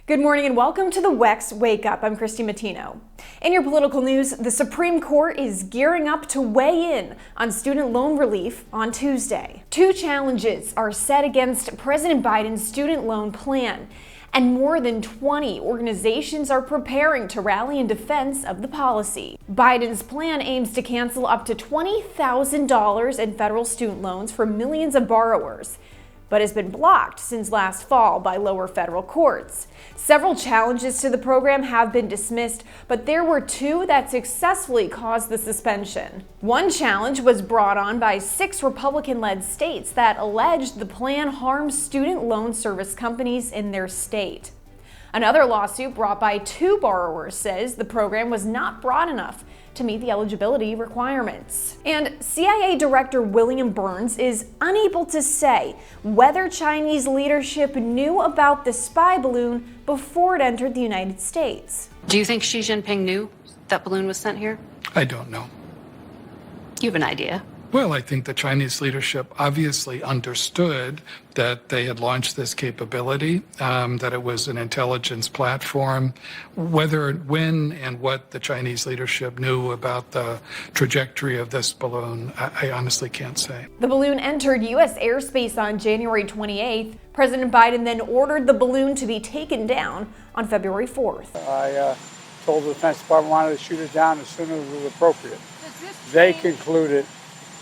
Good morning and welcome to the WEX Wakeup. I'm Christy Matino. In your political news, the Supreme Court is gearing up to weigh in on student loan relief on Tuesday. Two challenges are set against President Biden's student loan plan, and more than 20 organizations are preparing to rally in defense of the policy. Biden's plan aims to cancel up to $20,000 in federal student loans for millions of borrowers, but has been blocked since last fall by lower federal courts. Several challenges to the program have been dismissed, but there were two that successfully caused the suspension. One challenge was brought on by 6 Republican-led states that alleged the plan harms student loan service companies in their state. Another lawsuit brought by 2 borrowers says the program was not broad enough to meet the eligibility requirements. And CIA Director William Burns is unable to say whether Chinese leadership knew about the spy balloon before it entered the United States. Do you think Xi Jinping knew that balloon was sent here? I don't know. You have an idea? Well, I think the Chinese leadership obviously understood that they had launched this capability, that it was an intelligence platform. Whether, when, and what the Chinese leadership knew about the trajectory of this balloon, I honestly can't say. The balloon entered U.S. airspace on January 28th. President Biden then ordered the balloon to be taken down on February 4th. I told the Defense Department I wanted to shoot it down as soon as it was appropriate. They concluded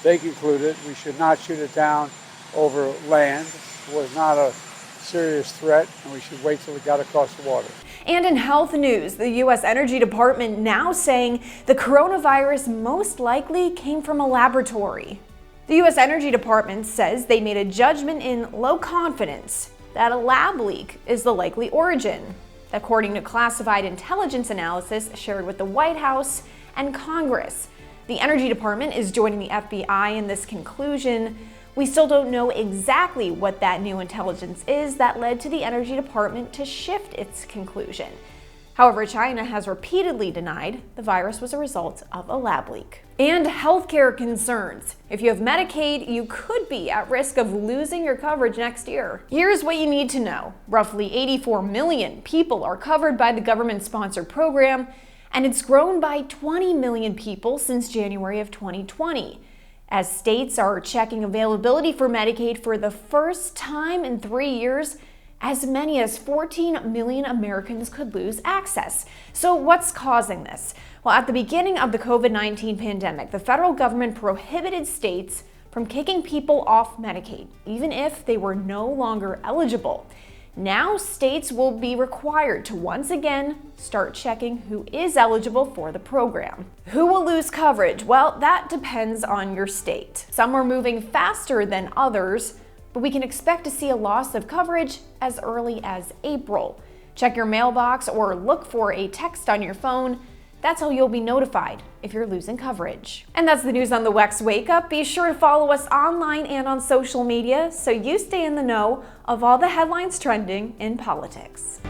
we should not shoot it down over land. It was not a serious threat, and we should wait till it got across the water. And in health news, the U.S. Energy Department now saying the coronavirus most likely came from a laboratory. The U.S. Energy Department says they made a judgment in low confidence that a lab leak is the likely origin, according to classified intelligence analysis shared with the White House and Congress. The Energy Department is joining the FBI in this conclusion. We still don't know exactly what that new intelligence is that led to the Energy Department to shift its conclusion. However, China has repeatedly denied the virus was a result of a lab leak. And healthcare concerns. If you have Medicaid, you could be at risk of losing your coverage next year. Here's what you need to know. Roughly 84 million people are covered by the government-sponsored program, and it's grown by 20 million people since January of 2020, as states are checking availability for Medicaid for the first time in 3 years. As many as 14 million Americans could lose access. So what's causing this? Well, at the beginning of the COVID-19 pandemic, the federal government prohibited states from kicking people off Medicaid, even if they were no longer eligible. Now states will be required to once again start checking who is eligible for the program. Who will lose coverage? Well, that depends on your state. Some are moving faster than others, but we can expect to see a loss of coverage as early as April. Check your mailbox or look for a text on your phone. That's how you'll be notified if you're losing coverage. And that's the news on the WEX Wake Up. Be sure to follow us online and on social media so you stay in the know of all the headlines trending in politics.